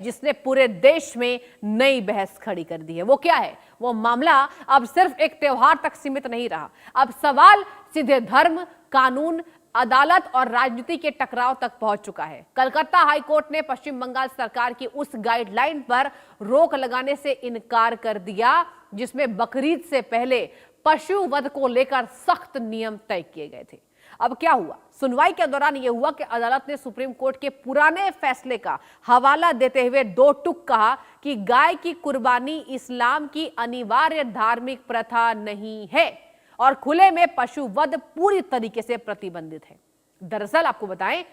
जिसने पूरे देश में नई बहस खड़ी कर दी है। वो क्या है? वो मामला अब सिर्फ एक त्योहार तक सीमित नहीं रहा। अब सवाल सीधे धर्म, कानून, अदालत और राजनीति के टकराव तक पहुंच चुका है। कलकत्ता हाई कोर्ट ने पश्चिम बंगाल सरकार की उस गाइडलाइन पर रोक लगाने से इनकार कर दिया जिसमें बकरीद से पहले पशु वध को लेकर सख्त नियम तय किए गए थे। अब क्या हुआ? सुनवाई के दौरान यह हुआ कि अदालत ने सुप्रीम कोर्ट के पुराने फैसले का हवाला देते हुए दो टूक कहा कि गाय की कुर्बानी इस्लाम की अनिवार्य धार्मिक प्रथा नहीं है और खुले में पशु वध पूरी तरीके से प्रतिबंधित है। दरअसल आपको बताएं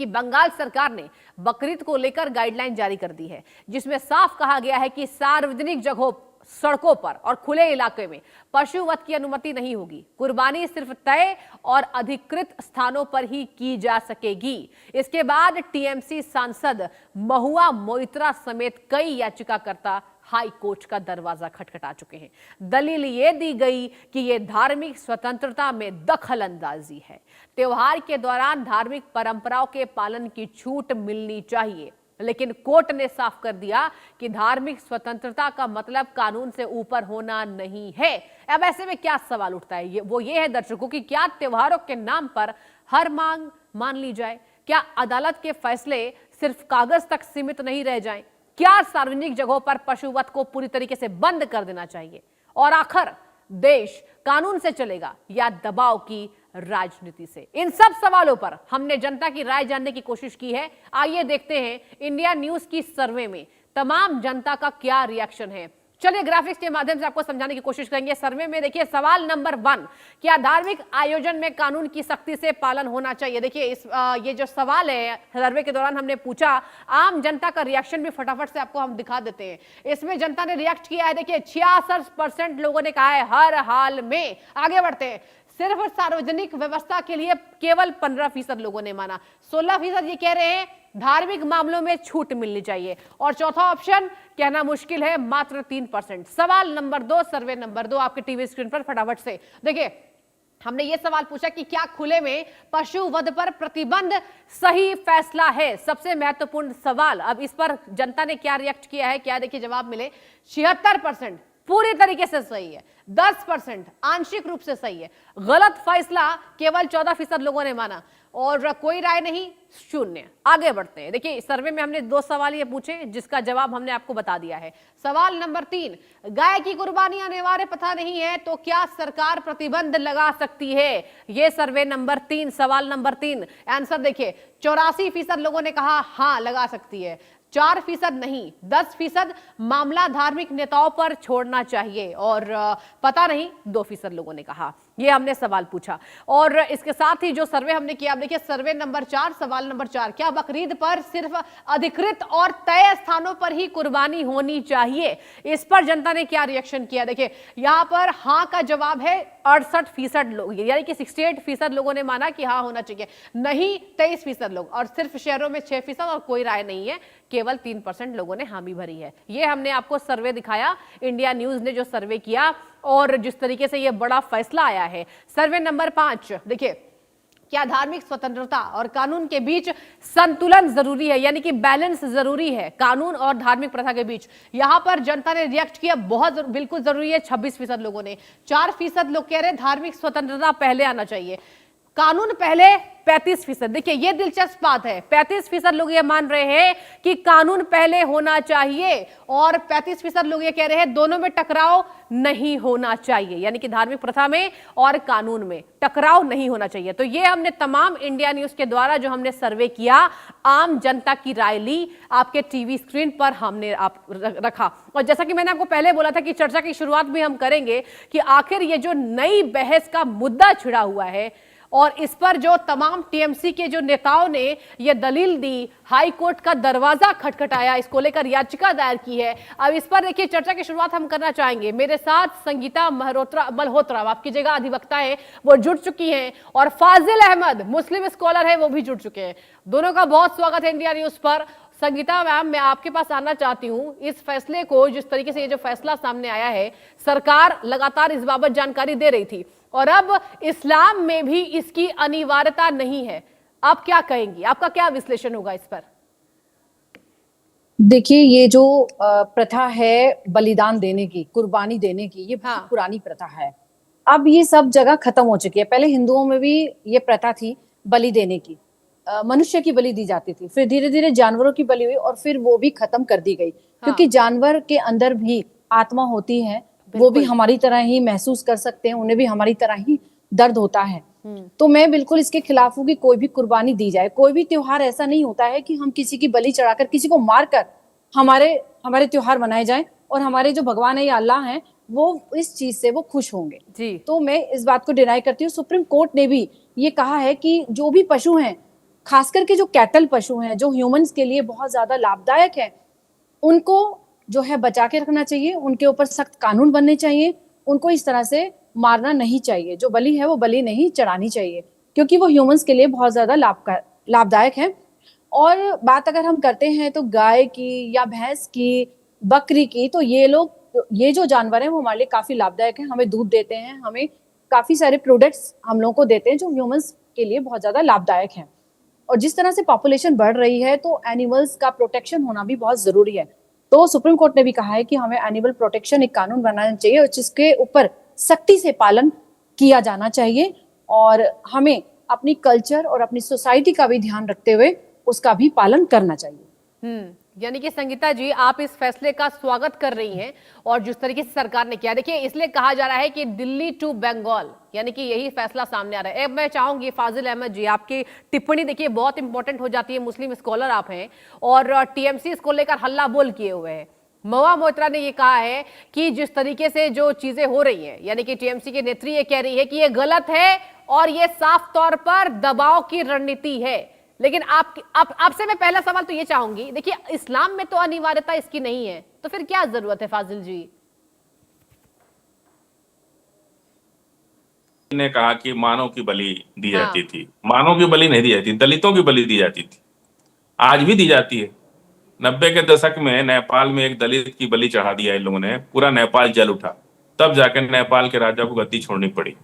कि बंगाल सरकार ने बकरीद को लेकर गाइडलाइन जारी कर दी है जिसमें साफ कहा गया है कि सार्वजनिक जगहों, सड़कों पर और खुले इलाके में पशु वध की अनुमति नहीं होगी। कुर्बानी सिर्फ तय और अधिकृत स्थानों पर ही की जा सकेगी। इसके बाद टीएमसी सांसद महुआ मोइत्रा समेत कई याचिकाकर्ता हाई कोर्ट का दरवाजा खटखटा चुके हैं। दलील ये दी गई कि यह धार्मिक स्वतंत्रता में दखल अंदाजी है। त्योहार के दौरान धार्मिक परंपराओं के पालन की छूट मिलनी चाहिए, लेकिन कोर्ट ने साफ कर दिया कि धार्मिक स्वतंत्रता का मतलब कानून से ऊपर होना नहीं है। अब ऐसे में क्या सवाल उठता है? वो ये है दर्शकों कि क्या त्योहारों के नाम पर हर मांग मान ली जाए? क्या अदालत के फैसले सिर्फ कागज तक सीमित नहीं रह जाएं? क्या सार्वजनिक जगहों पर पशुवध को पूरी तरीके से बंद कर देना चाहिए? और आखिर देश कानून से चलेगा या दबाव की राजनीति से? इन सब सवालों पर हमने जनता की राय जानने की कोशिश की है। आइए देखते हैं इंडिया न्यूज की सर्वे में तमाम जनता का क्या रिएक्शन है। चलिए ग्राफिक्स के माध्यम से आपको समझाने की कोशिश करेंगे। सर्वे में देखिए सवाल नंबर 1, क्या धार्मिक आयोजन में कानून की सख्ती से पालन होना चाहिए? देखिए ये जो सवाल है सर्वे के दौरान हमने पूछा, आम जनता का रिएक्शन भी फटाफट से आपको हम दिखा देते हैं। इसमें जनता ने रिएक्ट किया है। देखिए 66% लोगों ने कहा है हर हाल में। आगे बढ़ते हैं। सिर्फ सार्वजनिक व्यवस्था के लिए केवल 15% लोगों ने माना। 16% ये कह रहे हैं धार्मिक मामलों में छूट मिलनी चाहिए। और चौथा ऑप्शन कहना मुश्किल है, मात्र 3%। सवाल नंबर 2, सर्वे नंबर 2 आपके टीवी स्क्रीन पर फटाफट से देखिए। हमने ये सवाल पूछा कि क्या खुले में पशु वध पर प्रतिबंध सही फैसला है? सबसे महत्वपूर्ण सवाल। अब इस पर जनता ने क्या रिएक्ट किया है, क्या देखिए जवाब मिले। 76% पूरी तरीके से सही है, 10% आंशिक रूप से सही है, गलत फैसला केवल 14% लोगों ने माना और कोई राय नहीं, 0। आगे बढ़ते हैं। देखिए सर्वे में हमने 2 सवाल ये पूछे जिसका जवाब हमने आपको बता दिया है। सवाल नंबर 3, गाय की कुर्बानी अनिवार्य प्रथा नहीं है तो क्या सरकार प्रतिबंध लगा सकती है? ये सर्वे नंबर 3, सवाल नंबर 3। आंसर देखिए 84% लोगों ने कहा हां लगा सकती है, 4% नहीं, 10% मामला धार्मिक नेताओं पर छोड़ना चाहिए और पता नहीं 2% लोगों ने कहा। ये हमने सवाल पूछा और इसके साथ ही जो सर्वे हमने किया, आप देखिए सर्वे नंबर 4, सवाल नंबर 4, क्या बकरीद पर सिर्फ अधिकृत और तय स्थानों पर ही कुर्बानी होनी चाहिए? इस पर जनता ने क्या रिएक्शन किया? देखिए यहां पर हां का जवाब है 68% लोग, यानी कि 68% लोगों ने माना कि हां होना चाहिए, नहीं 23% लोग, और सिर्फ शहरों में 6% और कोई राय नहीं है, केवल 3% लोगों ने हामी भरी है। ये हमने आपको सर्वे दिखाया, इंडिया न्यूज ने जो सर्वे किया और जिस तरीके से ये बड़ा फैसला आया है। सर्वे नंबर 5 देखिए, क्या धार्मिक स्वतंत्रता और कानून के बीच संतुलन जरूरी है, यानी कि बैलेंस जरूरी है कानून और धार्मिक प्रथा के बीच? यहां पर जनता ने रिएक्ट किया बहुत बिल्कुल जरूरी है, 26% लोगों ने। 4% लोग कह रहे हैं धार्मिक स्वतंत्रता पहले आना चाहिए, कानून पहले 35%। देखिए ये दिलचस्प बात है, 35% लोग ये मान रहे हैं कि कानून पहले होना चाहिए और 35% लोग ये कह रहे हैं दोनों में टकराव नहीं होना चाहिए, यानी कि धार्मिक प्रथा में और कानून में टकराव नहीं होना चाहिए। तो ये हमने तमाम इंडिया न्यूज के द्वारा जो हमने सर्वे किया, आम जनता की राय ली, आपके टीवी स्क्रीन पर हमने रखा। और जैसा कि मैंने आपको पहले बोला था कि चर्चा की शुरुआत भी हम करेंगे कि आखिर ये जो नई बहस का मुद्दा छिड़ा हुआ है और इस पर जो तमाम टीएमसी के जो नेताओं ने ये दलील दी, हाई कोर्ट का दरवाजा खटखटाया, इसको लेकर याचिका दायर की है। अब इस पर देखिए चर्चा की शुरुआत हम करना चाहेंगे। मेरे साथ संगीता मल्होत्रा आपकी जगह अधिवक्ता है, वो जुड़ चुकी हैं, और फाजिल अहमद मुस्लिम स्कॉलर है, वो भी जुड़ चुके हैं। दोनों का बहुत स्वागत है इंडिया न्यूज पर। संगीता मैम, मैं आपके पास आना चाहती हूं, इस फैसले को, जिस तरीके से ये जो फैसला सामने आया है, सरकार लगातार इस बाबत जानकारी दे रही थी और अब इस्लाम में भी इसकी अनिवार्यता नहीं है। आप क्या कहेंगी, आपका क्या विश्लेषण होगा इस पर? देखिए, ये जो प्रथा है बलिदान देने की, कुर्बानी देने की, ये बहुत हाँ। पुरानी प्रथा है। अब ये सब जगह खत्म हो चुकी है। पहले हिंदुओं में भी ये प्रथा थी बलि देने की। मनुष्य की बलि दी जाती थी, फिर धीरे-धीरे जानवरों की बलि हुई और फिर वो भी खत्म कर दी गई। क्योंकि हाँ। जानवर के अंदर भी आत्मा होती है, वो भी बिल्कुल। हमारी तरह ही महसूस कर सकते हैं, उन्हें भी हमारी तरह ही दर्द होता है। हम्म। तो मैं बिल्कुल इसके खिलाफ हूँ कि कोई भी कुर्बानी दी जाए। कोई भी त्योहार ऐसा नहीं होता है कि हम किसी की बलि चढ़ाकर, किसी को मारकर हमारे हमारे त्योहार मनाए जाएं और हमारे जो भगवान है या अल्लाह हैं वो इस चीज से वो खुश होंगे। जी। तो मैं इस बात को डिनाई करती हूँ। सुप्रीम कोर्ट ने भी ये कहा है कि जो भी पशु हैं, खास करके जो कैटल पशु हैं, जो ह्यूमंस के लिए बहुत ज्यादा लाभदायक है, उनको जो है बचा के रखना चाहिए, उनके ऊपर सख्त कानून बनने चाहिए, उनको इस तरह से मारना नहीं चाहिए। जो बलि है वो बलि नहीं चढ़ानी चाहिए, क्योंकि वो ह्यूमंस के लिए बहुत ज्यादा लाभदायक है। और बात अगर हम करते हैं तो गाय की या भैंस की, बकरी की, तो ये जो जानवर हैं वो हमारे लिए काफी लाभदायक हैं। हमें दूध देते हैं, हमें काफी सारे प्रोडक्ट्स हम लोगों को देते हैं जो ह्यूमंस के लिए बहुत ज्यादा लाभदायक हैं। और जिस तरह से पॉपुलेशन बढ़ रही है तो एनिमल्स का प्रोटेक्शन होना भी बहुत जरूरी है। तो सुप्रीम कोर्ट ने भी कहा है कि हमें एनिमल प्रोटेक्शन एक कानून बनाना चाहिए और जिसके ऊपर सख्ती से पालन किया जाना चाहिए। और हमें अपनी कल्चर और अपनी सोसाइटी का भी ध्यान रखते हुए उसका भी पालन करना चाहिए। यानी कि संगीता जी, आप इस फैसले का स्वागत कर रही हैं और जिस तरीके से सरकार ने किया, देखिए इसलिए कहा जा रहा है कि दिल्ली टू बंगाल, यानी कि यही फैसला सामने आ रहा है। अब मैं चाहूंगी फाजिल अहमद जी, आपकी टिप्पणी देखिए बहुत इंपॉर्टेंट हो जाती है, मुस्लिम स्कॉलर आप हैं और टीएमसी इसको लेकर हल्ला बोल किए हुए हैं। महुआ मोइत्रा ने ये कहा है कि जिस तरीके से जो चीजें हो रही हैं, यानी कि टीएमसी की नेत्री ये कह रही है कि ये गलत है और ये साफ तौर पर दबाव की रणनीति है। लेकिन आपसे मैं पहला सवाल तो ये चाहूंगी, देखिए इस्लाम में तो अनिवार्यता इसकी नहीं है, तो फिर क्या जरूरत है फाजिल जी? ने कहा कि मानव की बलि दी हाँ। जाती थी। मानव की बलि नहीं दी जाती, दलितों की बलि दी जाती थी। आज भी दी जाती है। 90 के दशक में नेपाल में एक दलित की बलि चढ़ा दिया इन लोगों ने, पूरा नेपाल जल उठा। तब जाकर नेपाल के राजा को गद्दी छोड़नी पड़ी।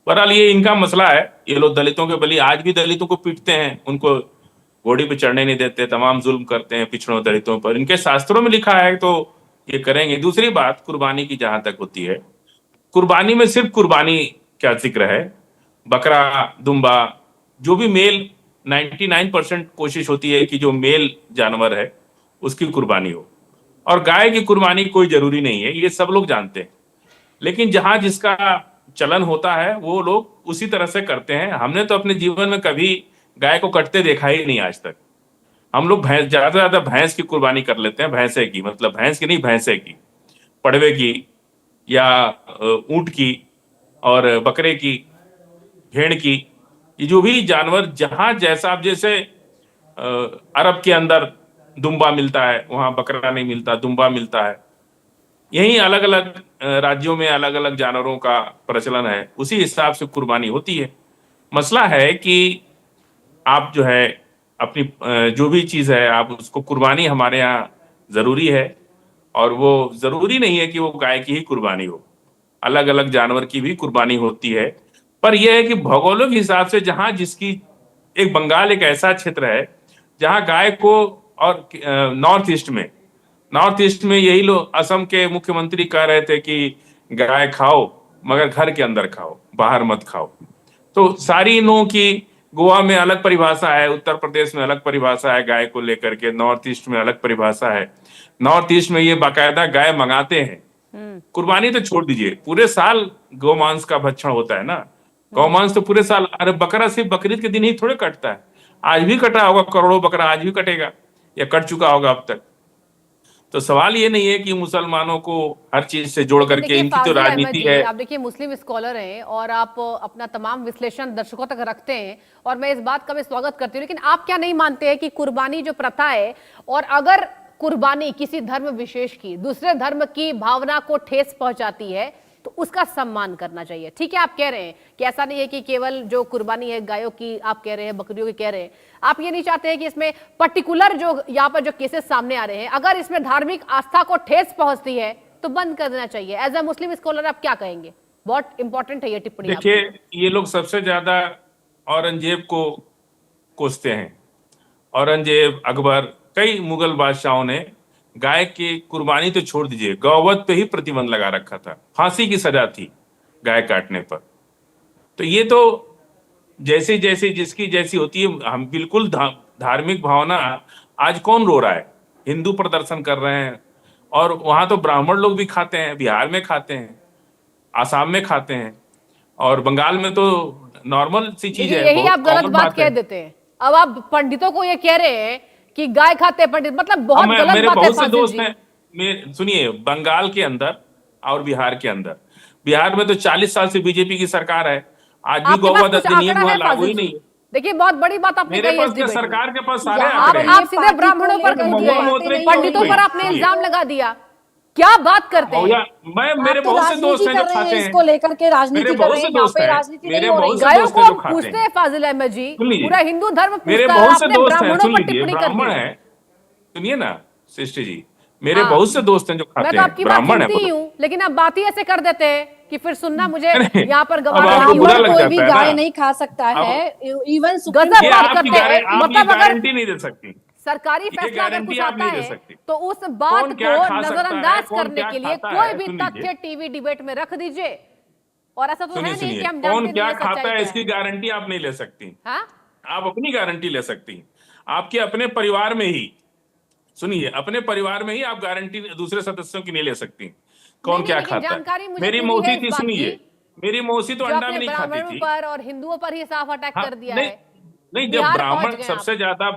बहरहाल ये इनका मसला है। ये लोग दलितों के बलि, आज भी दलितों को पीटते हैं, उनको घोड़ी पे चढ़ने नहीं देते, तमाम जुल्म करते हैं पिछड़ों दलितों पर। इनके शास्त्रों में लिखा है तो ये करेंगे। दूसरी बात कुर्बानी की जहां तक होती है, कुर्बानी में सिर्फ कुर्बानी क्या जिक्र है, बकरा, दुम्बा, जो भी मेल, 99% कोशिश होती है कि जो मेल जानवर है उसकी कुर्बानी हो। और गाय की कुर्बानी कोई जरूरी नहीं है, ये सब लोग जानते हैं। लेकिन जहां जिसका चलन होता है वो लोग उसी तरह से करते हैं। हमने तो अपने जीवन में कभी गाय को कटते देखा ही नहीं आज तक। हम लोग भैंस, ज्यादा से ज्यादा भैंस की कुर्बानी कर लेते हैं, भैंसे की, मतलब भैंस की नहीं, भैंसे की, पड़वे की, या ऊंट की, और बकरे की, भेड़ की। ये जो भी जानवर जहां जैसा, अब जैसे अरब के अंदर दुम्बा मिलता है, वहां बकरा नहीं मिलता, दुम्बा मिलता है। यही अलग अलग राज्यों में अलग अलग जानवरों का प्रचलन है, उसी हिसाब से कुर्बानी होती है। मसला है कि आप जो है अपनी जो भी चीज है, आप उसको, कुर्बानी हमारे यहाँ जरूरी है। और वो जरूरी नहीं है कि वो गाय की ही कुर्बानी हो, अलग अलग जानवर की भी कुर्बानी होती है। पर यह है कि भौगोलिक हिसाब से जहां जिसकी, एक बंगाल एक ऐसा क्षेत्र है जहां गाय को, और नॉर्थ ईस्ट में यही लोग, असम के मुख्यमंत्री कह रहे थे कि गाय खाओ मगर घर के अंदर खाओ, बाहर मत खाओ। तो सारी इन लोगों की, गोवा में अलग परिभाषा है, उत्तर प्रदेश में अलग परिभाषा है गाय को लेकर के, नॉर्थ ईस्ट में अलग परिभाषा है। नॉर्थ ईस्ट में ये बाकायदा गाय मंगाते हैं। कुर्बानी तो छोड़ दीजिए, पूरे साल गौमांस का भक्षण होता है ना। गौमांस तो पूरे साल, अरे बकरा सिर्फ बकरीद के दिन ही थोड़े कटता है, आज भी कटा होगा, करोड़ों बकरा आज भी कटेगा या कट चुका होगा अब तक। तो सवाल ये नहीं है कि मुसलमानों को हर चीज से जोड़ करके, इनकी तो राजनीति है। आप देखिए मुस्लिम स्कॉलर हैं और आप अपना तमाम विश्लेषण दर्शकों तक रखते हैं और मैं इस बात का भी स्वागत करती हूँ, लेकिन आप क्या नहीं मानते हैं कि कुर्बानी जो प्रथा है, और अगर कुर्बानी किसी धर्म विशेष की दूसरे धर्म की भावना को ठेस पहुंचाती है तो उसका सम्मान करना चाहिए? ठीक है, आप कह रहे हैं कि ऐसा नहीं है कि केवल जो कुर्बानी है गायों की आप कह रहे हैं, बकरियों की कह रहे हैं, आप ये नहीं चाहते हैं कि इसमें पर्टिकुलर जो यहाँ पर जो केसेस सामने आ रहे हैं, अगर इसमें धार्मिक आस्था को ठेस पहुंचती है तो बंद कर देना चाहिए। एज ए मुस्लिम स्कॉलर आप क्या कहेंगे? बहुत इंपॉर्टेंट है ये टिप्पणी। देखिए, ये लोग सबसे ज्यादा औरंगजेब को कोसते हैं। औरंगजेब, अकबर, कई मुगल बादशाहों ने गाय की कुर्बानी तो छोड़ दीजिए, गौवध पे ही प्रतिबंध लगा रखा था, फांसी की सजा थी गाय काटने पर। तो ये तो जैसे जैसे जिसकी जैसी होती है, हम बिल्कुल धार्मिक भावना। आज कौन रो रहा है? हिंदू प्रदर्शन कर रहे हैं, और वहां तो ब्राह्मण लोग भी खाते हैं, बिहार में खाते हैं, आसाम में खाते हैं, और बंगाल में तो नॉर्मल सी चीज देखिए है, यही बहुत आप गलत कॉमन बात बात कह है। देते हैं। अब आप पंडितों को ये कह रहे हैं कि गाय खाते हैं पंडित, मतलब बहुत गलत मेरे बात है बहुत से फाजिल दोस्त जी। हैं, सुनिए, बंगाल के अंदर और बिहार के अंदर, बिहार में तो 40 साल से बीजेपी की सरकार है, आज भी आपके पास गौवध कुछ अधिनियम आंकड़ा वहां है लागू फाजिल ही नहीं जी? है। देखिए बहुत बड़ी बात आपने मेरे कही पास इस क्या, डिबेट में। सरकार के पास सारे यहाँ आंकड़े पर हैं। आप सीधे ब्राह्मणों पर कह दिए, पंडितों पर आपने इल्जाम लगा दिया, क्या बात करते हैं? भैया, मेरे आप तो बहुत से दोस्त राजनीति हैं जो कर रहे खाते हैं, हैं, इसको लेकर के मेरे राजनीति कर बहुत रहे से हैं, यहाँ दोस्त पे हैं, राजनीति नहीं मेरे हो रही। बहुत से गायों दोस्त को हैं जो हम खाते पूछते हैं। हैं फाजिल अहमद जी, सुन लीजिए, पूरा हिंदू धर्म मेरे पूछता है, बहुत से आपने दोस्त हैं, ब्राह्मणों सुन पर लीजिए, टिप्पणी कर दी। ब्राह्मण हैं, सुनिए ना सृष्टि जी, मेरे हाँ। बहुत से दोस्त हैं जो मैं खाते तो हैं, आपकी बात ब्राह्मण है सुनती ही वो। हूँ, लेकिन आप बात ही ऐसे कर देते हैं कि फिर सुनना मुझे नहीं, यहाँ पर अब गवारा आपको नहीं बुरा यहाँ होगा। पर लग कोई भी जाता है गाय ना। नहीं खा सकता अब है, इवन सुप्रीम गजब ये बात आपकी करते हैं। आप ये मतलब अगर गारंटी नहीं दे सकती, सरकारी ये फैसला अगर गारंटी कुछ आप आता नहीं दे है सकती। तो उस बात कौन क्या को खा सकता है, नजरअंदाज कौन करने क्या के लिए खाता कोई है, भी सुन तथ्य लीजिए, टीवी डिबेट में रख दीजिए। और ऐसा तो है सुनिए नहीं सुनिए, कि हम कौन जानते नहीं क्या है खाता सच्चाई है क्या इसकी है। गारंटी आप नहीं ले सकती। हाँ? आप अपनी गारंटी ले सकती हैं, आपके अपने परिवार में ही, सुनिए, अपने परिवार में ही आप गारंटी दूसरे सदस्यों की नहीं ले सकती कौन नहीं, क्या लेकिन खाता जानकारी है। मुझे मेरी पूरी है मौसी इस थी, बात सुनिए, की, मेरी मौसी तो जो अंडा आपने भी नहीं खाती ब्राह्मणों थी। पर और हिंदुओं पर ही साफ अटैक हाँ, कर दिया नहीं, है। नहीं, जब बिहार पहुंच ब्राह्मण गए आप। सबसे ज्यादा,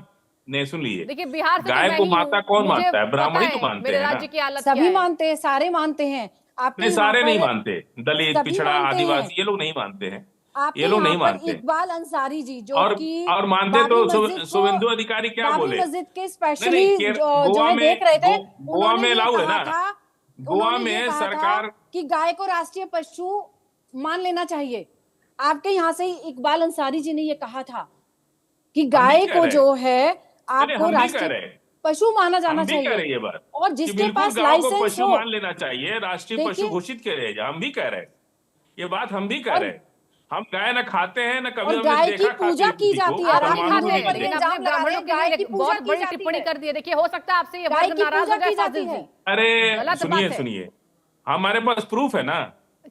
नहीं सुन लीजिए, देखिए बिहार से तो गाय मैं को ही माता हूँ, कौन मुझे मानता है? पता ब्राह्मण ही तो है मानते मेरे हैं ना। राज्य की हालत क्या सभी है। मानते हैं, सारे मानते हैं। आपके नहीं, यहाँ सारे नहीं पर मानते, दलित, सभी पिछड़ा, मानते हैं। आदिवासी, ये लोग नहीं मानते हैं, आपके ये लोग यहाँ नहीं पर मानते। इकबाल अंसारी जी, जो और कि और मानते बाबरी तो मस्जिद को, शुभेंदु अधिकारी क्या बाबरी बोले? मस्जिद के नहीं स्पेशली नहीं, जो गोवा है में, देख रहे थे, गोवा उन्होंने में ये अलाउ है कहा ना, था, गोवा उन्होंने ये में कहा था सरकार, कि गाय को राष्ट्रीय पशु मान लेना चाहिए। आपके यहाँ से ही इकबाल अंसारी जी ने ये कहा था कि हम भी गाय कह को रहे जो हैं, है अरे आपको हम भी कह राष्ट्रीय रहे हैं, पशु माना जाना हम भी कह रहे हैं चाहिए, ये बात और कि जिसके बिल्कुल पास गांव को लाइसेंस पशु हो। मान लेना चाहिए, राष्ट्रीय पशु देखिए, घोषित किया जाएगा, हम भी कह रहे हैं, ये बात हम भी कह और रहे हैं। हम गाय ना खाते हैं, ना कभी और हमने गाय की देखा पूजा खाते की किसी को, जाती है। आप राम नहीं मालूम मंदिर खाते, भी पर नहीं लेकिन है। इल्जाम अपने लगा रहे ब्राह्मणों हैं, के गाय लिए की पूजा बहुत की बड़ी जाती टिप्पणी है। कर दी है। देखिए हो सकता है आपसे ये गाय वर्ग की नाराज पूजा हो जाए की जाती फाजिल है। जी। अरे गलत सुनिए बात है। सुनिए, हमारे पास प्रूफ है ना,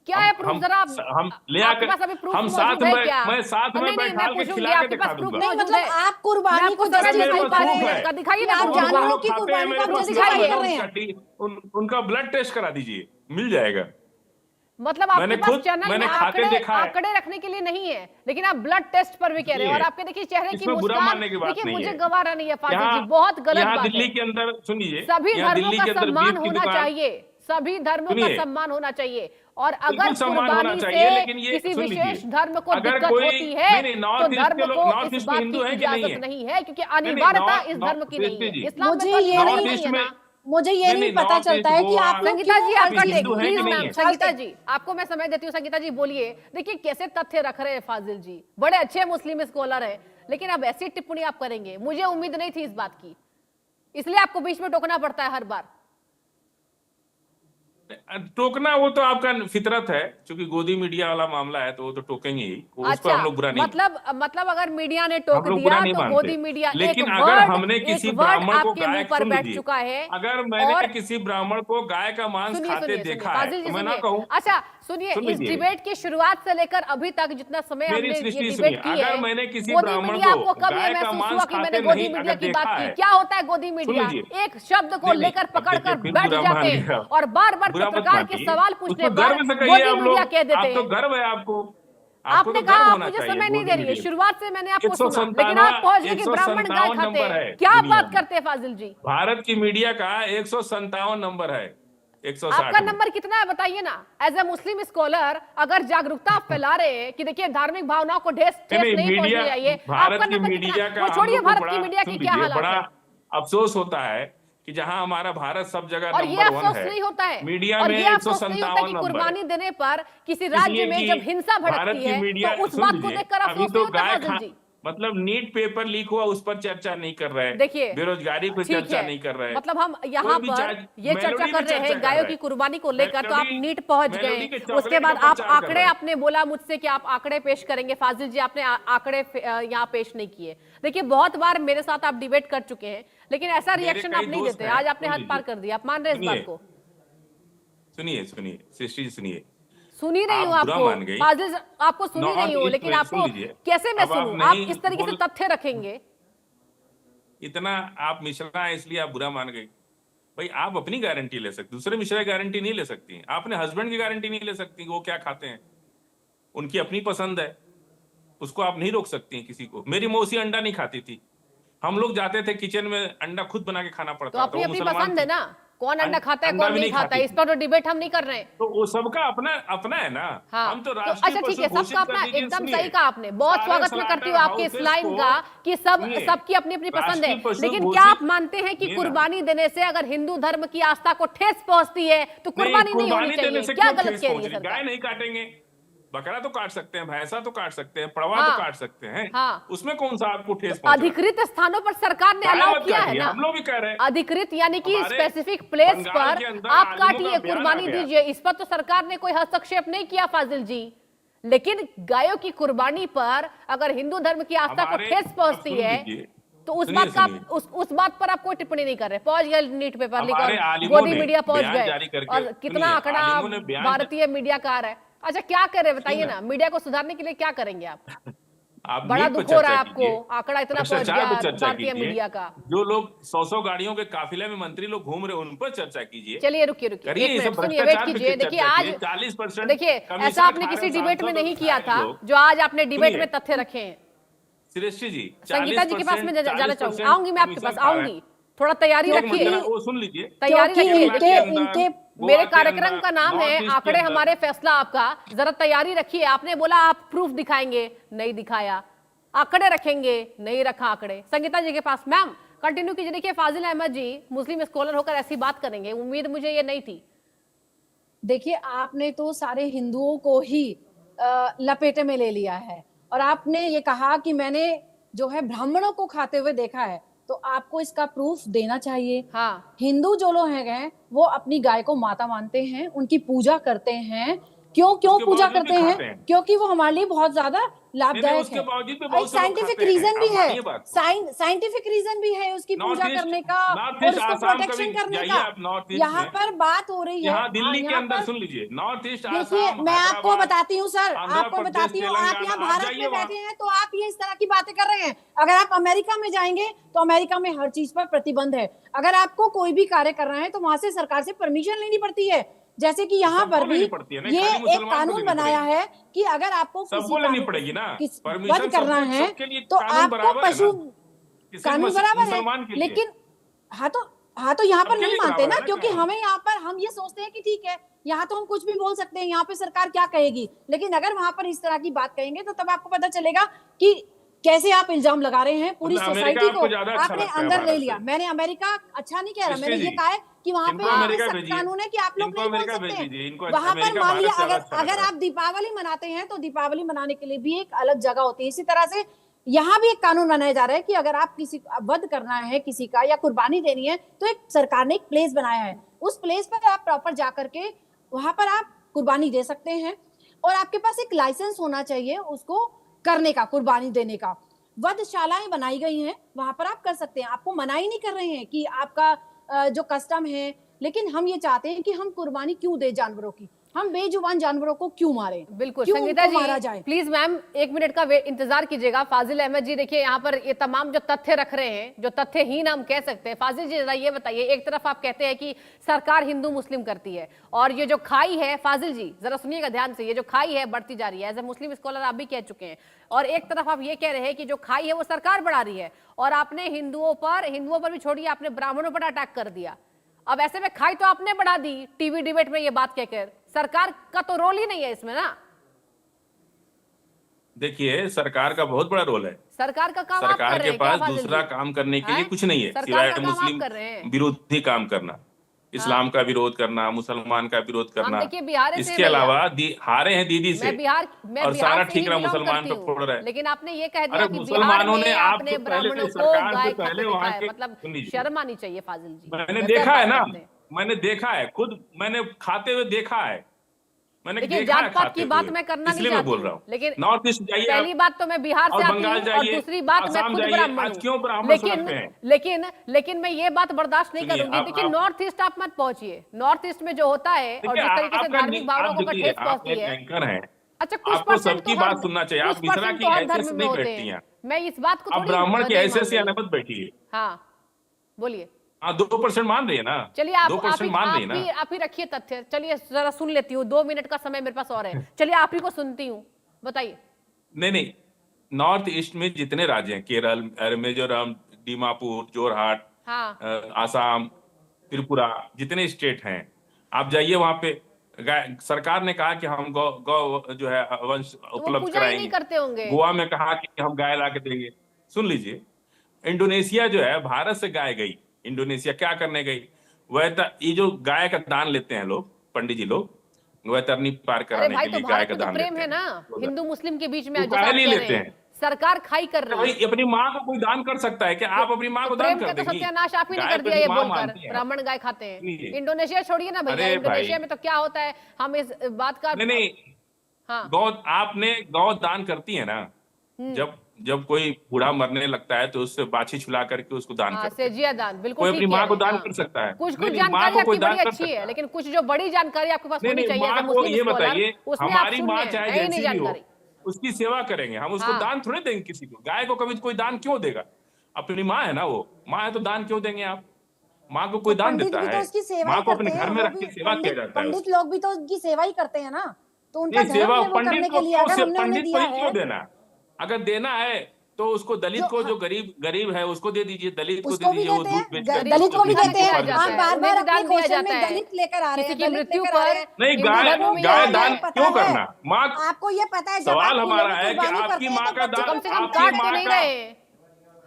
क्या है प्रूफ? जरा हम ले आपके आकर, पास अभी प्रूफ हम मौजूद है क्या? मैं साथ में नहीं नहीं, मैं बैठाल के पूछूंगी खिला के आपके दिखा पास प्रूफ दूंगा। नहीं, मौजूद मतलब है? आप मैं कुर्बानी आपको को सवाल मेरे नहीं पास पा प्रूफ रही है हूँ, दिखाइए कि ना आप प्रूफ वो जानवरों लोग की खाते हैं, कुर्बानी मेरे को आप पास जस्टिफाई दिखाइए। कर रहे हैं। उनका ब्लड टेस्ट करा दीजिए, मिल जाएगा। मतलब आपके मैंने पास खुद, चैनल मैंने में खाते देखा है। आंकड़े रखने के लिए नहीं है, लेकिन आप ब्लड टेस्ट पर भी कह रहे हैं। और आपके देखिए चेहरे की इसमें बुरा मुस्कान, मानने की बात देखिए नहीं मुझे है। गवारा नहीं है फाजिल जी, यहाँ बहुत गलत यहाँ बात दिल्ली है। के अंदर, सुनिए, सभी यहाँ धर्मों दिल्ली का के अंदर सम्मान बीफ की होना दुकान, चाहिए, सभी धर्मों का सुनिए, सम्मान होना चाहिए। और बिल्कुल अगर सम्मान होना कुर्बानी चाहिए, से लेकिन ये किसी सुन विशेष लीजिए, धर्म को अगर दिक्कत कोई, होती है नहीं, तो नॉर्थ ईस्ट धर्म के लोग, को नॉर्थ इस ईस्ट में बात हिंदू की है कि नहीं इजाजत है? नहीं है, क्योंकि नहीं, अनिवार्यता इस नॉर्थ धर्म की नहीं है। जी, इस्लाम में मुझे तो ये अनिवार्य नॉर्थ नहीं ईस्ट है में, ना। मुझे ये नहीं पता नॉर्थ ईस्ट, चलता है कि गोवा, आप लोग संगीता जी क्यों आपका अभी टेक हिंदू है प्लीज कि नहीं मैम, है? संगीता जी आपको मैं समय देती हूँ। संगीता जी बोलिए, देखिए कैसे तथ्य रख रहे हैं फाजिल जी, बड़े अच्छे मुस्लिम स्कॉलर है, लेकिन अब ऐसी टिप्पणी आप करेंगे, मुझे उम्मीद नहीं थी इस बात की, इसलिए आपको बीच में टोकना पड़ता है हर बार। टोकना वो तो आपका फितरत है, क्योंकि गोदी मीडिया वाला मामला है तो वो तो टोकेंगे ही, उस पर हम लोग बुरा नहीं, मतलब अगर मीडिया ने टोक हम लोग दिया बुरा नहीं तो मानते। गोदी मीडिया, लेकिन एक अगर वर्ड, हमने किसी एक वर्ड ब्राह्मण को आपके मुंह गाय, पर सुन बैठ लीजिए, चुका है। अगर मैंने और किसी ब्राह्मण को गाय का मांस सुनिए खाते सुनिए देखा फाजिल है जी तो मैं ना सुनिए, कहूं। अच्छा सुनिए, सुन इस लीजिए, डिबेट की शुरुआत से लेकर अभी तक जितना समय मेरी हमने ये सृष्टि डिबेट सुनिए, की है, अगर मैंने किसी गोदी ब्राह्मण मीडिया को आपको कब ये गाय का महसूस मांस हुआ कि मैंने खाते गोदी नहीं मीडिया अगर की बात देखा की? है, क्या होता है गोदी सुन मीडिया? लीजिए, एक शब्द को नहीं, लेकर अब पकड़ देखिए, कर फिर बैठ बुरा जाते मान हैं लिया। और बार बार बुरा मत पत्रकार के मानिए, सवाल पूछने उसको पर गर्व से कहिए गोदी आप मीडिया लोग, कह देते आप तो हैं। गर्व है आपको, आपको आपने तो कहा गर्व आप होना मुझे चाहिए समय नहीं गोदी दे रही है, मीडिया। शुरुआत से मैंने आपको सुना, 157 लेकिन आप पहुंच गए कि ब्राह्मण गाय 157 खाते नंबर हैं। है क्या दुनिया बात में। करते हैं फाजिल जी? भारत की मीडिया का 157 नंबर है 160 आपका में। नंबर कितना है बताइए ना। एज ए मुस्लिम स्कॉलर अगर जागरूकता आप फैला रहे हैं कि देखिए धार्मिक भावनाओं को ठेस नहीं मीडिया, पहुंचनी चाहिए, भारत आपका की नंबर मीडिया कितना का है? वो छोड़िए हम लोग को भारत बड़ा, की मीडिया की सुन क्या लीजिए, हालत बड़ा है। अफसोस होता है कि जहां हमारा भारत सब जगह और ये नंबर 1 अफसोस है, नहीं होता है, मीडिया और में ये अफसोस नहीं होता 157 कि नंबर है। कुर्बानी देने पर किसी राज्य इसलिए में कि जब हिंसा भारत भड़कती की है मीडिया, तो उस सुन बात को लीजिए, देखकर अभी अफसोस तो नहीं होता गाय फाजिल जी? मतलब नीट पेपर लीक हुआ उस पर चर्चा नहीं कर रहे, देखिए बेरोजगारी पर ठीक चर्चा है, नहीं कर रहे, मतलब हम यहाँ कोई भी पर ये चर्चा मेलोडी कर पे रहे चर्चा हैं कर गायों रहे की हैं, कुर्बानी को लेकर, तो आप मेलोडी नीट पहुंच मेलोडी के गए। उसके चॉकलेट बाद का आप प्रचार कर आंकड़े, रहे हैं। आपने बोला मुझसे कि आप आंकड़े पेश करेंगे। फाजिल जी, आपने आंकड़े यहाँ पेश नहीं किए। देखिए बहुत बार मेरे साथ आप डिबेट कर चुके हैं, लेकिन ऐसा मेरे रिएक्शन कई आप नहीं दोस्त देते। हैं, आज आपने सुन हद पार लीजिए, कर दिया। आप मान रहे हैं इस बात सुनिए को? सुनिए सुनिए सृष्टि जी, सुनिए। सुन ही रही आप हूँ बुरा आपको मान गई, फाजिल, आपको सुन ही रही नॉर्थ हूँ, ईस्ट लेकिन में, सुन आपको लीजिए, कैसे मैं अब आप सुनूं? आप नहीं इस तरीके से बोल, तथ्य रखेंगे? इतना आप मिश्रा है इसलिए आप बुरा मान गई। भाई आप अपनी गारंटी ले सकते, दूसरे मिश्रा की गारंटी नहीं ले सकती। आप अपने हस्बैंड की गारंटी नहीं ले सकती कि वो क्या खाते हैं, उनकी अपनी पसंद है, उसको आप नहीं रोक सकती किसी को। मेरी मौसी अंडा नहीं खाती थी, हम लोग जाते थे किचन में, अंडा खुद बना के खाना तो पड़ता था, अपनी वो अपनी मुसलमान पसंद है थी, ना, कौन अंडा खाता है अंडा कौन भी नहीं नहीं खाता खाती है, इस थी। पर तो डिबेट हम नहीं कर रहे हैं। तो वो सबका अपना अपना है ना। हाँ, हम तो तो राष्ट्रीय अच्छा ठीक पशु है, सबका घोषित कर अपना, दीजिए। एकदम सुनिए, सही कहा आपने। बहुत सारे स्वागत मैं करती हूँ स्लॉटर आपके इस हाउसेस लाइन को, का कि सुनिए, सबकी अपनी अपनी पसंद है। राष्ट्रीय पशु लेकिन क्या घोषित, आप मानते हैं कि सुनिए ना, कुर्बानी देने से अगर हिंदू धर्म की आस्था को ठेस पहुंचती है तो नहीं, कुर्बानी नहीं होनी कुर्बानी देने चाहिए? से क्या क्यों गलत ठेस कह रही पहुंच है रही? गाय सरकार? नहीं काटेंगे, बकरा तो काट सकते हैं, भैंसा तो काट सकते हैं, पड़वा तो हाँ, काट सकते हैं, हाँ। उसमें कौन सा आपको तो ठेस पहुंच रहा है? अधिकृत स्थानों पर सरकार ने गाय अलाउ मत किया है काटिए, ना। हम लोग भी कह रहे हैं। अधिकृत यानी कि हमारे स्पेसिफिक प्लेस बंगाल पर के अंदर आप आलिमों का काटिए, बयान आ कुर्बानी गया। दीजिए, इस पर तो सरकार ने कोई हस्तक्षेप नहीं किया फाजिल जी। लेकिन गायों की कुर्बानी पर अगर हिंदू धर्म की आस्था को हमारे, ठेस अब पहुंचती सुन है लीजिए, तो उस सुनिए बात का सुनिए, उस बात पर आप कोई टिप्पणी नहीं कर रहे। पहुंच गए नीट पेपर लीक और हमारे आलिमों गोदी ने मीडिया पहुंच बयान गए, जारी करके, और कितना सुनिए, आंकड़ा आलिमों ने बयान भारतीय मीडिया का आ रहा है। अच्छा क्या करें बताइए सुनिए ना, मीडिया को सुधारने के लिए क्या करेंगे आप? आप बड़ा नीट पर दुख हो रहा है चर्चा आपको, कीजिए, आंकड़ा इतना पहुंच भ्रष्टाचार गया पर चर्चा भारतीय कीजिए, मीडिया का। जो लोग 100 गाड़ियों के काफिले में मंत्री लोग घूम रहे हैं उन पर चर्चा कीजिए। चलिए रुकिए रुकिए करिए, एक ये सब मिनट, सुनिए, वेट भ्रष्टाचार कीजिए। पे देखिए चर्चा आज, कीजिए। 40% देखिए ऐसा आपने किसी डिबेट में नहीं किया था जो आज आपने डिबेट में तथ्य रखे हैं। श्रेष्ठी जी, संगीता जी के पास में जाना चाहूंगी, 40% आऊंगी मैं आपके पास, आऊंगी। थोड़ा तैयारी एक मिनट रखिए, जरा वो सुन लीजिए। तैयारी क्योंकि रखिए। इनके देखिए इनके मेरे कार्यक्रम का नाम है आंकड़े अंदर हमारे फैसला आपका, जरा तैयारी रखिए। आपने बोला आप प्रूफ दिखाएंगे, नहीं दिखाया। आंकड़े रखेंगे, नहीं रखा आंकड़े। संगीता जी के पास, मैम कंटिन्यू कीजिए। देखिए फाजिल अहमद जी मुस्लिम स्कॉलर होकर ऐसी बात करेंगे, उम्मीद मुझे ये नहीं थी। देखिए आपने तो सारे हिंदुओं को ही लपेटे में ले लिया है, और आपने ये कहा कि मैंने जो है ब्राह्मणों को खाते हुए देखा है, तो आपको इसका प्रूफ देना चाहिए। हाँ, हिंदू जो लोग हैं वो अपनी गाय को माता मानते हैं, उनकी पूजा करते हैं। क्यों क्यों उसके पूजा बावजूद भी करते खाते हैं? हैं। क्योंकि वो हमारे लिए बहुत ज्यादा नहीं, लाभदायक उसके है। बावजूद भी एक बहुत से लोग साइंटिफिक खाते हैं। रीजन भी आप है, मानिए बात को। साइंटिफिक रीजन भी है उसकी नॉर्थ पूजा ईस्ट, करने का नॉर्थ और ईस्ट उसको आसाम का प्रोटेक्शन भी करने जाइए का। आप नॉर्थ ईस्ट यहाँ में, पर बात हो रही है, यहाँ दिल्ली के यहाँ अंदर पर सुन लीजिए, नॉर्थ ईस्ट देखिए आसाम, मैं आपको हैदराबाद, बताती हूँ सर, आंध्र आपको प्रदेश, बताती हूँ। आप तेलंगाना, यहाँ आप भारत जाइए में वहाँ। बैठे हैं तो आप ये इस तरह की बातें कर रहे हैं। अगर आप अमेरिका में जाएंगे तो अमेरिका में हर चीज पर प्रतिबंध है। अगर आपको कोई भी कार्य करना है तो वहां से सरकार से परमिशन लेनी पड़ती है। जैसे कि यहाँ पर सबको भी लेनी पड़ती है ना, ये खाली एक मुसलमान को कानून लेनी बनाया पड़ेगी। है कि अगर आपको किसी सबको लेनी कानून पड़ेगी ना, किस परमिशन वध करना सबको, है सबके लिए तो कानून आपको बराबर है पशु ना, किसी कानून बराबर है। मुसलमान के लिए लेकिन हाँ तो यहाँ पर सबके नहीं लिए मानते बराबर ना, है ना क्योंकि कानून। हमें यहाँ पर हम ये सोचते हैं कि ठीक है यहाँ तो हम कुछ भी बोल सकते हैं, यहाँ पे सरकार क्या कहेगी। लेकिन अगर वहां पर इस तरह की बात कहेंगे तो तब आपको पता चलेगा कि कैसे आप इल्जाम लगा रहे हैं। पूरी मतलब सोसाइटी अमेरिका को आपको ज्यादा अच्छा आपने लगता है अंदर ले भारत लिया। से? मैंने अमेरिका अच्छा नहीं कह रहा, मैंने कृष्ण ये जी, कहा है कि वहां पे इनको अमेरिका सख्त भेजिए, कानून है कि आप लोग इनको नहीं बोल अमेरिका भेज सकते। दीजिए, इनको वहां पर अमेरिका मान भारत लिया से ज्यादा अगर अच्छा लग अगर रहा है। आप दीपावली मनाते हैं तो दीपावली मनाने के लिए भी एक अलग जगह होती है। इसी तरह से यहाँ भी एक कानून बनाया जा रहा है कि अगर आप किसी वध करना है किसी का या कुर्बानी देनी है तो एक सरकार ने एक प्लेस बनाया है, उस प्लेस पर आप प्रॉपर जा करके वहां पर आप कुर्बानी दे सकते हैं। और आपके पास एक लाइसेंस होना चाहिए उसको करने का, कुर्बानी देने का। वधशालाएं बनाई गई हैं, वहां पर आप कर सकते हैं। आपको मना ही नहीं कर रहे हैं कि आपका जो कस्टम है, लेकिन हम ये चाहते हैं कि हम कुर्बानी क्यों दे जानवरों की, हम बेजुबान जानवरों को क्यों मारें, बिल्कुल। क्यों संगीता उनको मारा जी जाए। प्लीज मैम 1 मिनट का इंतजार कीजिएगा। फाजिल अहमद जी देखिए यहाँ पर ये तमाम जो तथ्य रख रहे हैं, जो तथ्यहीन हम कह सकते हैं। फाजिल जी जरा ये बताइए, एक तरफ आप कहते हैं कि सरकार हिंदू मुस्लिम करती है, और ये जो खाई है, फाजिल जी जरा सुनिएगा ध्यान से, ये जो खाई है बढ़ती जा रही है। एज ए मुस्लिम स्कॉलर आप भी कह चुके हैं, और एक तरफ आप ये कह रहे हैं कि जो खाई है वो सरकार बढ़ा रही है, और आपने हिंदुओं पर भी छोड़िए, आपने ब्राह्मणों पर अटैक कर दिया। अब ऐसे में खाई तो आपने बढ़ा दी टीवी डिबेट में ये बात कहकर, सरकार का तो रोल ही नहीं है इसमें ना। देखिए सरकार का बहुत बड़ा रोल है। सरकार का काम आप कर सरकार रहे के हैं क्या पास फाजिल दूसरा जी? काम करने के लिए हैं? कुछ नहीं है सरकार सिवाय का काम आप मुस्लिम कर रहे हैं। विरोधी काम करना। इस्लाम का विरोध करना, मुसलमान का विरोध करना। देखिए बिहार से इसके अलावा हारे हैं दीदी से, मैं और बिहार सारा से ही ठीकरा बिलोंग मुसलमान करती पे हूँ, फोड़ रहे हैं। लेकिन आपने ये कह दिया अरे कि बिहार मुसलमानों में ने आपने आपसे पहले ब्राह्मणों से को सरकार से गाय पहले खाते वहां देखा है। के, मतलब सुन लीजिए, शर्म आनी चाहिए फाजिल जी, मैंने वैसे आप देखा है बात ना, करते हैं। मैंने देखा है, खुद मैंने खाते हुए देखा है, मैंने देखिए देखा है जात पात खाते की बात हुए, मैं करना नहीं इसलिए मैं चाहती बोल रहा हूँ, हूँ। लेकिन नॉर्थ ईस्ट जाइए पहली आप, बात तो मैं बिहार और से आती बंगाल हूँ, और जाइए, दूसरी बात मैं आसाम खुद जाइए, ब्राह्मण आज हूँ। क्यों ब्राह्मण सड़क लेकिन पे हैं? लेकिन मैं ये बात बर्दाश्त नहीं सुनिए, करूंगी। देखिए आप नॉर्थ ईस्ट आप मत पहुंचिए। नॉर्थ ईस्ट में जो होता है और देखिए, जिस तरीके से धार्मिक भावनाओं आप को देखिए, ठेस आप पहुंचती एक है, एंकर हैं, अच्छा कुछ आपको परसेंट तो सबकी बात सुनना चाहिए, आप मिश्रा की हर ऐसे धर्म में नहीं होते बैठती हैं। हैं, मैं इस बात को आप थोड़ी ब्राह्मण की नहीं मान ऐसे रही आने हूँ। मत बैठिए। हाँ बोलिए। हाँ, 2% मान रही है ना, चलिए 2% मान रही है ना। आप ही रखिए तथ्य। चलिए जरा सुन लेती हूँ, 2 मिनट का समय मेरे पास और है। चलिए आप ही को सुनती हूँ, बताइए। नहीं नहीं, नॉर्थ ईस्ट में जितने राज्य हैं, केरल, मिजोरम, दीमापुर, जोरहाट, हाँ आसाम, त्रिपुरा, जितने स्टेट हैं, आप जाइए वहां पे। सरकार ने कहा कि हम गौ गौ जो है वंश तो वो उपलब्ध पूजा ही नहीं कराएंगे। करते होंगे। गोवा में कहा कि हम गाय ला के देंगे। सुन लीजिए, इंडोनेशिया जो है, भारत से गाय गई इंडोनेशिया, क्या करने गई? ये जो गाय का दान लेते हैं लोग, पंडित जी लोग, वैतरणी पार अरे कराने भाई, के तो लिए गाय भारत का में तो दान प्रेम लेते है हैं। ना हिंदू मुस्लिम के बीच में, वो जैसा आप काहे कह लेते रहे हैं। हैं? सरकार खाई कर तो रही भाई है। अपनी माँ को कोई दान कर सकता है क्या? आप अपनी माँ तो को दान प्रेम कर का तो देंगी? सत्यानाश आप ही ने गाय कर को दिया अपनी ये माँ बोलकर, मानती है। ब्राह्मण गाय खाते हैं। सुनिए, इंडोनेशिया छोड़िए ना भैया, अरे भाई, इंडोनेशिया में तो क्या होता है, हम इस बात का नहीं नहीं, हाँ आपने गौ दान करती है ना, जब जब कोई बूढ़ा मरने लगता है तो उससे बाछी छुला करके उसको दान हाँ करते हैं। सेजिया दान, बिल्कुल कोई ठीक अपनी कह माँ रहे को हैं। दान हाँ कर सकता है? कुछ नहीं कुछ नहीं, माँ जानकारी को कोई आपकी दान बड़ी कर अच्छी है, सकता है? लेकिन कुछ जो बड़ी जानकारी आपके पास नहीं होनी नहीं, चाहिए, माँ एज को मुस्लिम ये स्कॉलर, बताइए, उसमें आप हमारी सुन माँ रहे हैं, चाहे है ही नहीं जैसी भी हो, जानकारी। उसकी सेवा करेंगे हम, उसको हाँ दान थोड़े देंगे किसी को। गाय को कभी कोई दान क्यों देगा? अपनी माँ है ना, वो माँ है तो दान क्यों देंगे आप? माँ को तो कोई दान पंडित देता भी तो है? उसकी सेवा माँ ही को अपने करते हैं, घर में वो रख भी के सेवा किया पंडित जाता है पंडित उसकी। लोग भी तो उनकी सेवा ही करते हैं ना, तो उनका नहीं, धर्म सेवा है वो पंडित करने को के लिए, क्यों अगर से हमने उन्हें पंडित को दिया ही क्यों है। देना? अगर देना है तो उसको दलित जो को, जो गरीब गरीब है, उसको दे दीजिए, दलित को दे उसको भी दीजिए, वो देते दूध हैं, बेच करके दलित को भी दान देते किया हैं। जाता आप है, बार उन्हें बार भी अपने दान दिया क्वेश्चन जाता में है। दलित लेकर आ रहे किसी हैं, की दलित मृत्यु लेकर आ पर रहे हैं। नहीं, हिंदू गाय धर्म में ये गाय होता दान है। पता क्यों है, करना? माँ, आपको ये पता है, जब आप सवाल खुले हमारा में है कि कुर्बानी आपकी करते हैं माँ तो का बच्चों दान, कम के से कम आपकी काट तो माँ नहीं का, रहे।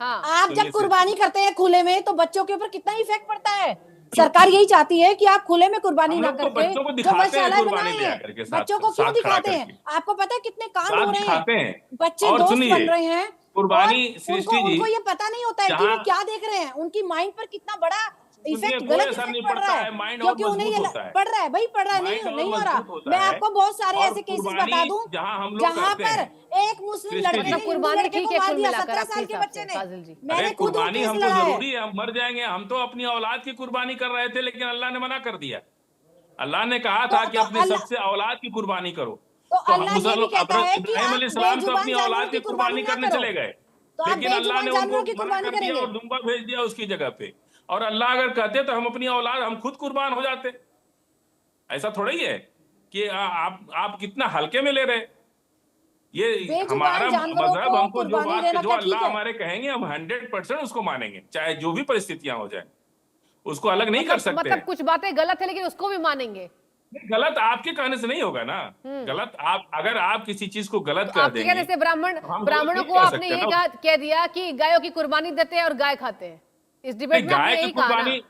हाँ आप सुनिए जब कुर्बानी करते हैं खुले में तो बच्चों के ऊपर कितना इफेक्ट पड़ता है। सरकार यही चाहती है कि आप खुले में कुर्बानी हम ना लोग तो करके बच्चों को जो दिखाते हैं वंशालय कुर्बानी बनाए दिया हैं, करके, बच्चों साथ को क्यों साथ खड़ा दिखाते हैं? करके आपको पता है कितने कांड साथ हो रहे दिखाते हैं, हैं। बच्चे और दोस्त सुनिए, बन रहे हैं, और कुर्बानी उनको सृष्टि जी, उनको ये पता नहीं होता है कि वो जहाँ, क्या देख रहे हैं, उनकी माइंड पर कितना बड़ा सुनिए, इफेक्ट, कोई गलत असर इफेक्ट नहीं पड़ रहा पड़ता है, है, माइंड और क्योंकि उन्हें मजबूत ये होता है, पड़ रहा है, भाई पड़ रहा है, माइंड नहीं और नहीं हो रहा। मजबूत होता मैं है। आपको बहुत सारे और ऐसे केसेस कुर्बानी बता दूं जहाँ हम लोग जहां करते पर हैं, एक मुस्लिम सृष्टि लड़के जी, ने मतलब हिंदू कुर्बानी लड़के ठीक को है मार कुल दिया, मिलाकर 17 आपके साल के हिसाब बच्चे से ने। फाजिल जी। अरे मैंने खुद वो कुर्बानी केस हमको लड़ा है। जरूरी है, हम मर जाएंगे, हम तो अपनी औलाद की कुर्बानी कर रहे थे, लेकिन अल्लाह ने मना कर दिया। अल्लाह ने कहा था कि अपने अल्लाह, सबसे औलाद की कुर्बानी करो। तो तो हम अल्लाह ये भी कहता है कि इब्राहिम आप अलैहिस्सलाम तो बेजुबान अपनी जानवरों औलाद की की कुर्बानी कुर्बानी ना करने करो, चले गए, तो आप लेकिन अल्लाह बेजुबान ने उनको जानवरों की मना कुर्बानी कर दिया करेंगे। और दुम्बा भेज दिया उसकी जगह पे। और अल्लाह अगर कहते तो हम अपनी औलाद, हम खुद कुर्बान हो जाते। ऐसा थोड़ा ही है कि आप कितना हल्के में ले रहे। ये हमारा बेजुबान जानवरों मजहब को हमको जो कुर्बानी बात, देना जो क्या अल्लाह ठीक है? हमारे कहेंगे हम 100% उसको मानेंगे, चाहे जो भी परिस्थितियां हो जाए, उसको अलग नहीं कर सकते मतलब हैं। कुछ बातें गलत है लेकिन उसको भी मानेंगे। नहीं, गलत आपके कहने से नहीं होगा ना। गलत आप, अगर आप किसी चीज को गलत तो कह आपके कहने देंगे से तो हम गलत ब्राह्मणों नहीं को कह आपने सकते ये ना। कह दिया कि गायों की कुर्बानी देते हैं और गाय खाते हैं। इस डिबेट नहीं, में आपने गाय की यही कहा ना। कुर्बानी,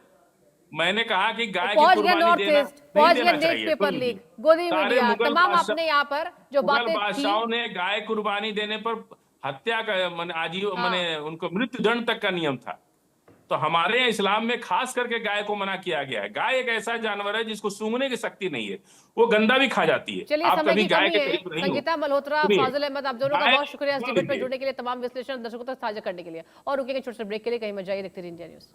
मैंने कहा कि गाय की पहुंच गया कुर्बानी नॉर्थ देना ईस्ट, नहीं पहुंच गया देना न्यूज चाहिए। पेपर सुन लीग, लीजिए, गोदी सारे मीडिया, मुगल तमाम बादशाह, आपने यहाँ पर जो मुगल बातें थी। बादशाहों ने गाय कुर्बानी देने पर हत्या का माने आजीवन, हाँ। माने उनको मृत्यु दंड तक का नियम था। तो हमारे यहाँ इस्लाम में खास करके गाय को मना किया गया है। गाय एक ऐसा जानवर है जिसको सूंघने की शक्ति नहीं है, वो गंदा भी खा जाती है। चलिए आप समय कभी की गाय कमी के है। करीब नहीं हो। संगीता मल्होत्रा, सुनिए, फाजिल अहमद, आप दोनों का गाय, बहुत शुक्रिया इस सुन डिबेट में लीजिए, जुड़ने के लिए, तमाम विश्लेषण दर्शकों तक साझा करने के लिए। और रुकेंगे छोटे से ब्रेक के लिए, कहीं मत जाइए, देखते रहिए इंडिया न्यूज।